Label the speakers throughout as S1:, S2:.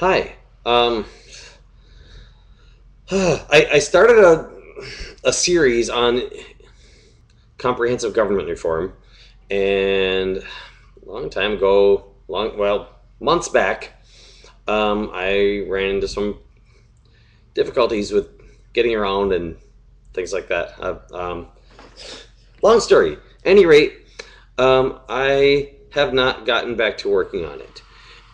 S1: Hi. I started a series on comprehensive government reform, and a long time ago, months back, I ran into some difficulties with getting around and things like that. Long story. Any rate, I have not gotten back to working on it,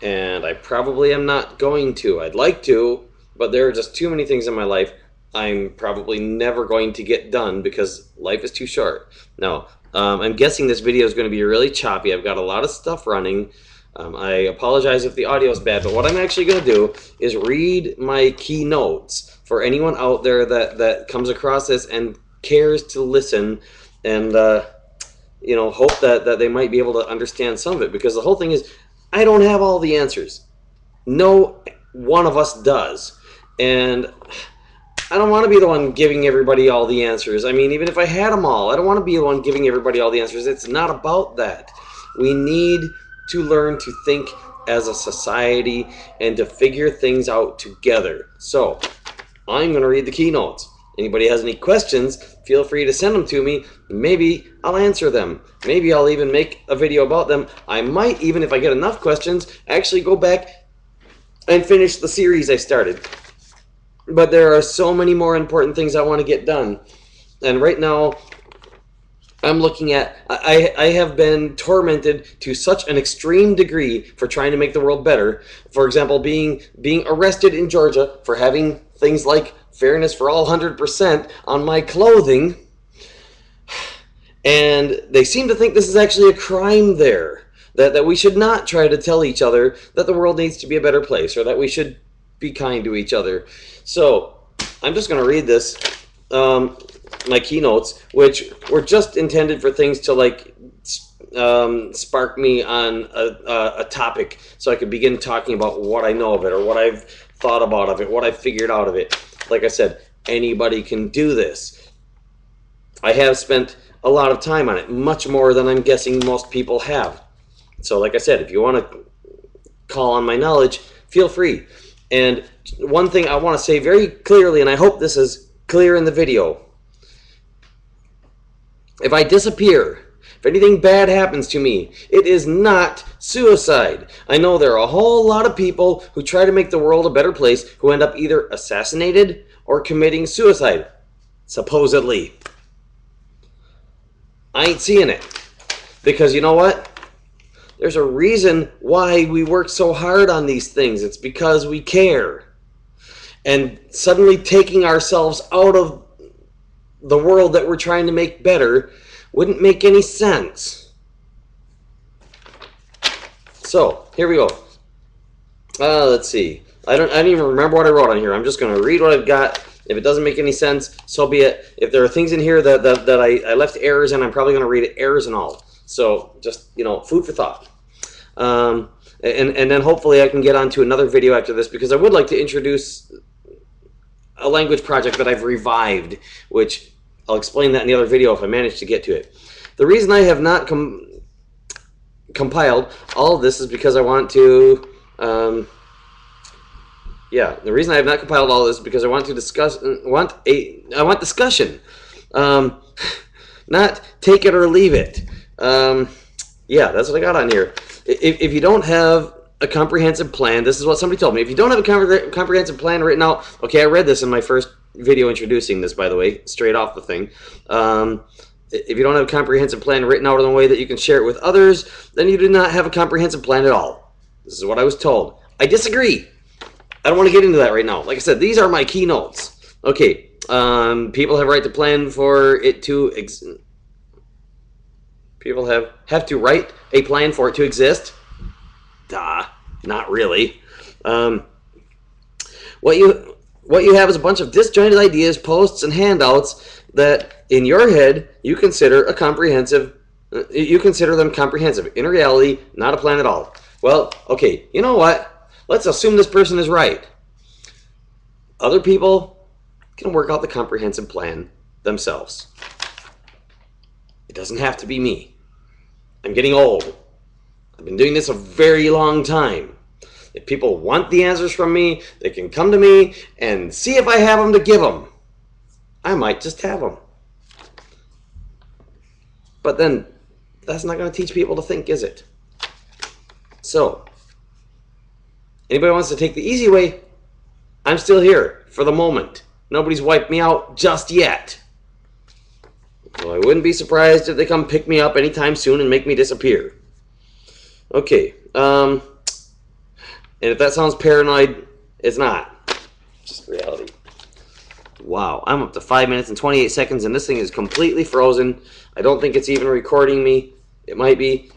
S1: and I probably am not going to. I'd like to, but there are just too many things in my life I'm probably never going to get done because life is too short. Now, I'm guessing this video is going to be really choppy. I've got a lot of stuff running. I apologize if the audio is bad, but what I'm actually going to do is read my keynotes for anyone out there that comes across this and cares to listen and hope that they might be able to understand some of it, because the whole thing is I don't have all the answers. No one of us does. And I don't want to be the one giving everybody all the answers. I mean, even if I had them all, I don't want to be the one giving everybody all the answers. It's not about that. We need to learn to think as a society and to figure things out together. So, I'm going to read the keynotes. Anybody has any questions, feel free to send them to me. Maybe I'll answer them. Maybe I'll even make a video about them. I might, even if I get enough questions, actually go back and finish the series I started. But there are so many more important things I want to get done. And right now, I'm looking at, I have been tormented to such an extreme degree for trying to make the world better. For example, being arrested in Georgia for having things like fairness for all 100% on my clothing. And they seem to think this is actually a crime there. That we should not try to tell each other that the world needs to be a better place, or that we should be kind to each other. So I'm just going to read this, my keynotes, which were just intended for things to spark me on a topic, so I could begin talking about what I know of it, or what I've thought about of it, what I've figured out of it. Like I said, anybody can do this. I have spent a lot of time on it, much more than I'm guessing most people have. So like I said, if you want to call on my knowledge, feel free. And one thing I want to say very clearly, and I hope this is clear in the video: if I disappear, if anything bad happens to me, it is not suicide. I know there are a whole lot of people who try to make the world a better place who end up either assassinated or committing suicide, supposedly. I ain't seeing it. Because you know what? There's a reason why we work so hard on these things. It's because we care. And suddenly taking ourselves out of the world that we're trying to make better wouldn't make any sense. So, here we go. Let's see. I don't even remember what I wrote on here. I'm just going to read what I've got. If it doesn't make any sense, so be it. If there are things in here that I left errors in, I'm probably going to read it errors and all. So, just, food for thought. And then hopefully I can get on to another video after this, because I would like to introduce a language project that I've revived, which I'll explain that in the other video if I manage to get to it. The reason I have not compiled all of this is because I want to, the reason I have not compiled all of this is because I want to discuss, I want discussion, not take it or leave it. Yeah, that's what I got on here. If you don't have a comprehensive plan, this is what somebody told me. If you don't have a comprehensive plan written out, okay, I read this in my first video introducing this, by the way, straight off the thing. If you don't have a comprehensive plan written out in a way that you can share it with others, then you do not have a comprehensive plan at all. This is what I was told. I disagree. I don't want to get into that right now. Like I said, these are my keynotes. Okay, people have a right to plan for it to people have to write a plan for it to exist. Duh, not really. What you have is a bunch of disjointed ideas, posts, and handouts that, in your head, you consider a comprehensive. You consider them comprehensive. In reality, not a plan at all. Well, okay, you know what? Let's assume this person is right. Other people can work out the comprehensive plan themselves. It doesn't have to be me. I'm getting old. I've been doing this a very long time. If people want the answers from me, they can come to me and see if I have them to give them. I might just have them. But then, that's not going to teach people to think, is it? So, anybody wants to take the easy way, I'm still here for the moment. Nobody's wiped me out just yet. So I wouldn't be surprised if they come pick me up anytime soon and make me disappear. Okay. And if that sounds paranoid, it's not. It's just reality. Wow. I'm up to 5 minutes and 28 seconds, and this thing is completely frozen. I don't think it's even recording me. It might be.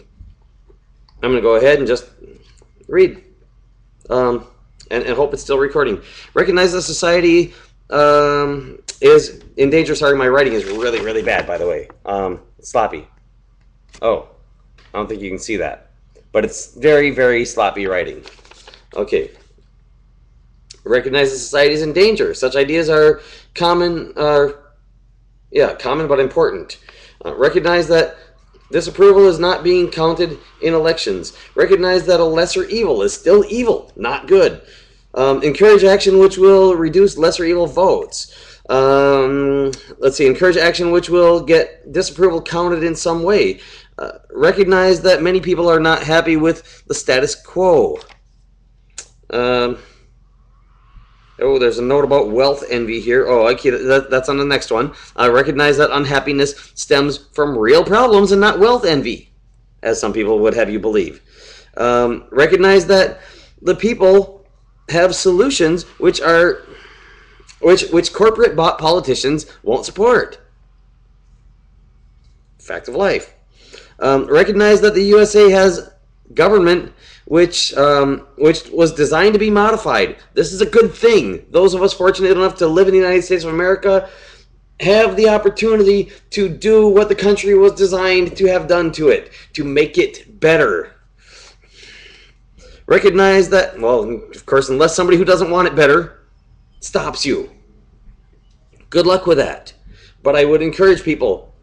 S1: I'm going to go ahead and just read. And hope it's still recording. Recognize that society is in danger. Sorry, my writing is really, really bad, by the way. It's sloppy. Oh, I don't think you can see that. But it's very, very sloppy writing. Okay. Recognize that society is in danger. Such ideas are common but important. Recognize that disapproval is not being counted in elections. Recognize that a lesser evil is still evil, not good. Encourage action which will reduce lesser evil votes. Let's see. Encourage action which will get disapproval counted in some way. Recognize that many people are not happy with the status quo. There's a note about wealth envy here. Oh, okay, that's on the next one. Recognize that unhappiness stems from real problems and not wealth envy, as some people would have you believe. Recognize that the people have solutions which corporate bought politicians won't support. Fact of life. Recognize that the USA has government which was designed to be modified. This is a good thing. Those of us fortunate enough to live in the United States of America have the opportunity to do what the country was designed to have done to it, to make it better. Recognize that, well, of course, unless somebody who doesn't want it better stops you. Good luck with that. But I would encourage people,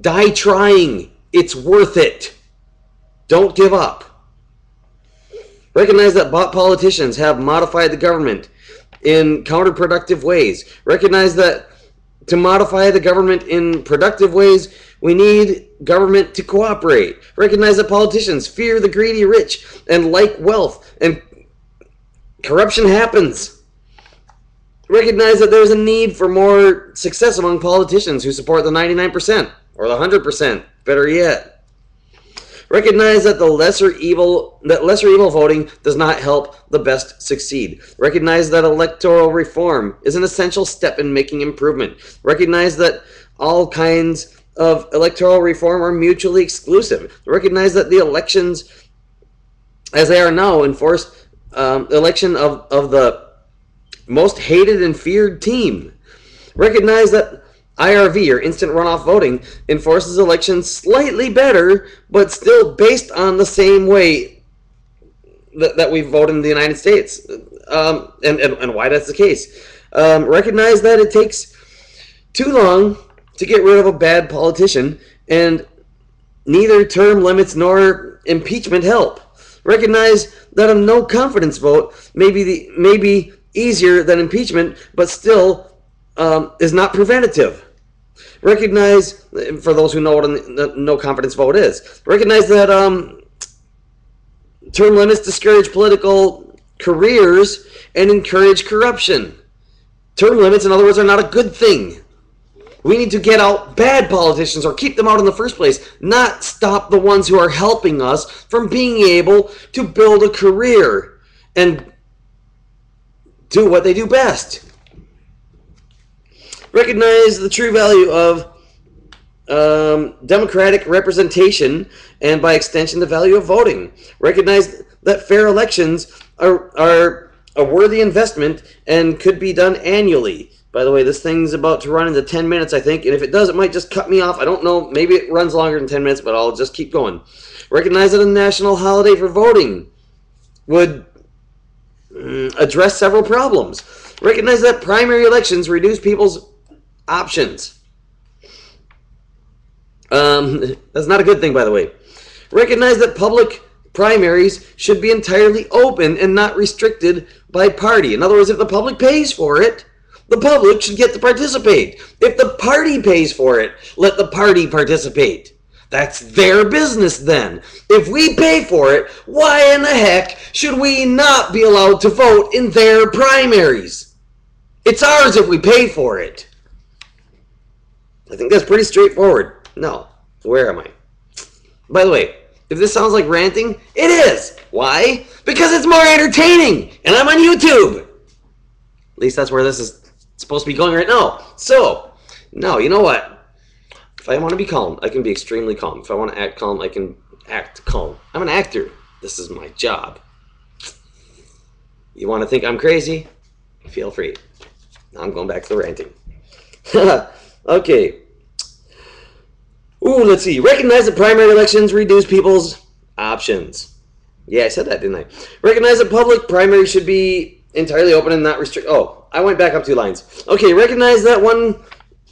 S1: die trying. It's worth it. Don't give up. Recognize that bought politicians have modified the government in counterproductive ways. Recognize that to modify the government in productive ways, we need government to cooperate. Recognize that politicians fear the greedy rich and like wealth, and corruption happens. Recognize that there's a need for more success among politicians who support the 99% or the 100%, better yet. Recognize that lesser evil voting does not help the best succeed. Recognize that electoral reform is an essential step in making improvement. Recognize that all kinds of electoral reform are mutually exclusive. Recognize that the elections, as they are now, enforce election of the most hated and feared team. Recognize that IRV, or instant runoff voting, enforces elections slightly better, but still based on the same way that we vote in the United States. And why that's the case. Recognize that it takes too long to get rid of a bad politician, and neither term limits nor impeachment help. Recognize that a no confidence vote may be easier than impeachment, but still is not preventative. Recognize, for those who know what a no confidence vote is, recognize that term limits discourage political careers and encourage corruption. Term limits, in other words, are not a good thing. We need to get out bad politicians or keep them out in the first place, not stop the ones who are helping us from being able to build a career and do what they do best. Recognize the true value of democratic representation, and by extension the value of voting. Recognize that fair elections are a worthy investment and could be done annually. By the way, this thing's about to run into 10 minutes, I think, and if it does, it might just cut me off. I don't know. Maybe it runs longer than 10 minutes, but I'll just keep going. Recognize that a national holiday for voting would address several problems. Recognize that primary elections reduce people's options. That's not a good thing, by the way. Recognize that public primaries should be entirely open and not restricted by party. In other words, if the public pays for it, the public should get to participate. If the party pays for it, let the party participate. That's their business then. If we pay for it, why in the heck should we not be allowed to vote in their primaries? It's ours if we pay for it. I think that's pretty straightforward. No. Where am I? By the way, if this sounds like ranting, it is. Why? Because it's more entertaining, and I'm on YouTube. At least that's where this is supposed to be going right now. So, no, you know what? If I want to be calm, I can be extremely calm. If I want to act calm, I can act calm. I'm an actor. This is my job. You want to think I'm crazy? Feel free. Now I'm going back to the ranting. Okay. Ooh, let's see. Recognize that primary elections reduce people's options. Yeah, I said that, didn't I? Recognize that public primary should be entirely open and not restrict. Oh, I went back up 2 lines. Okay, recognize that one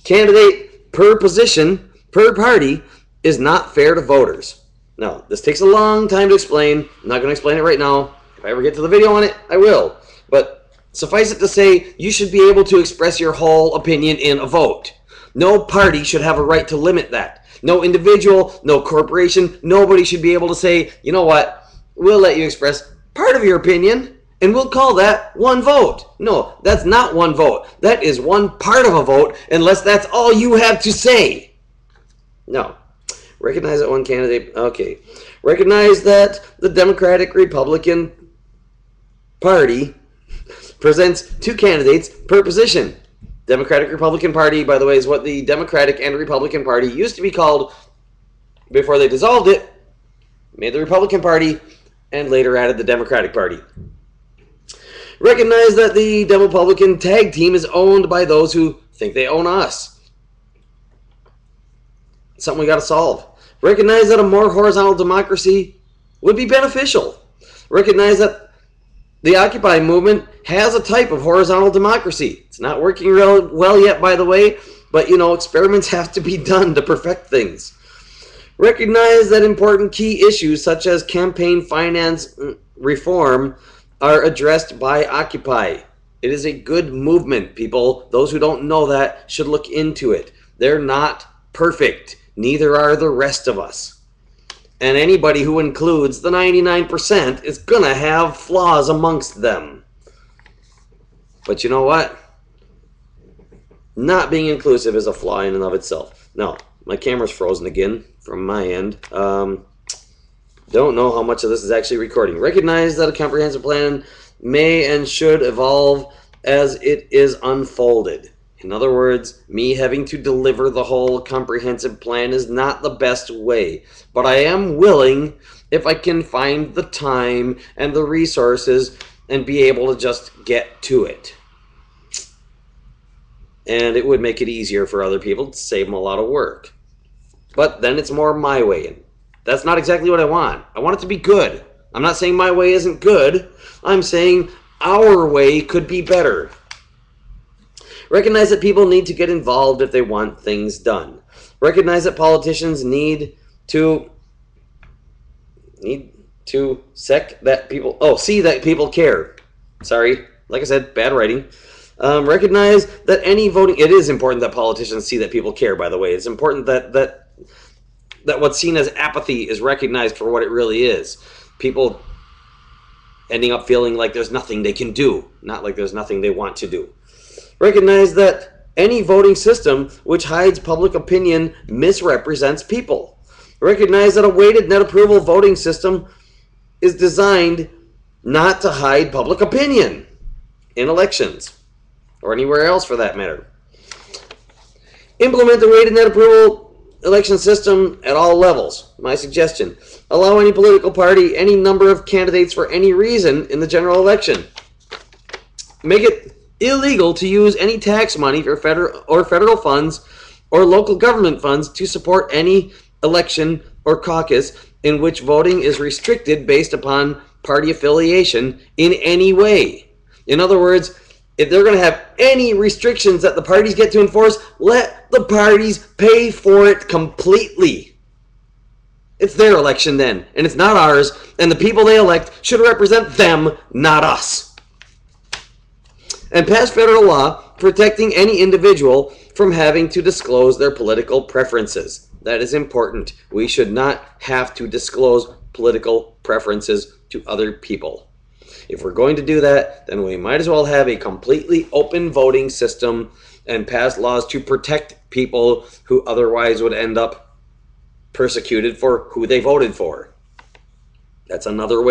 S1: candidate per position, per party, is not fair to voters. Now, this takes a long time to explain. I'm not going to explain it right now. If I ever get to the video on it, I will. But suffice it to say, you should be able to express your whole opinion in a vote. No party should have a right to limit that. No individual, no corporation, nobody should be able to say, you know what, we'll let you express part of your opinion, and we'll call that one vote. No, that's not one vote. That is one part of a vote, unless that's all you have to say. No. Recognize that one candidate, okay. Recognize that the Democratic Republican Party presents 2 candidates per position. Democratic Republican Party, by the way, is what the Democratic and Republican Party used to be called before they dissolved it, made the Republican Party, and later added the Democratic Party. Recognize that the Republican tag team is owned by those who think they own us. Something we got to solve. Recognize that a more horizontal democracy would be beneficial. Recognize that the Occupy movement has a type of horizontal democracy. It's not working real well yet, by the way, but, you know, experiments have to be done to perfect things. Recognize that important key issues such as campaign finance reform are addressed by Occupy. It is a good movement, people. Those who don't know that should look into it. They're not perfect. Neither are the rest of us. And anybody who includes the 99% is going to have flaws amongst them. But you know what? Not being inclusive is a flaw in and of itself. No, my camera's frozen again from my end. Don't know how much of this is actually recording. Recognize that a comprehensive plan may and should evolve as it is unfolded. In other words, me having to deliver the whole comprehensive plan is not the best way. But I am willing, if I can find the time and the resources and be able to just get to it. And it would make it easier for other people to save them a lot of work. But then it's more my way. And that's not exactly what I want. I want it to be good. I'm not saying my way isn't good. I'm saying our way could be better. Recognize that people need to get involved if they want things done. Recognize that politicians need to see that people care. Sorry, like I said, bad writing. Recognize that any voting, it is important that politicians see that people care, by the way. It's important that what's seen as apathy is recognized for what it really is. People ending up feeling like there's nothing they can do, not like there's nothing they want to do. Recognize that any voting system which hides public opinion misrepresents people. Recognize that a weighted net approval voting system is designed not to hide public opinion in elections, or anywhere else for that matter. Implement the weighted net approval election system at all levels. My suggestion. Allow any political party any number of candidates for any reason in the general election. Make it illegal to use any tax money for federal funds or local government funds to support any election or caucus in which voting is restricted based upon party affiliation in any way. In other words, if they're going to have any restrictions that the parties get to enforce, let the parties pay for it completely. It's their election then, and it's not ours, and the people they elect should represent them, not us. And pass federal law protecting any individual from having to disclose their political preferences. That is important. We should not have to disclose political preferences to other people. If we're going to do that, then we might as well have a completely open voting system and pass laws to protect people who otherwise would end up persecuted for who they voted for. That's another way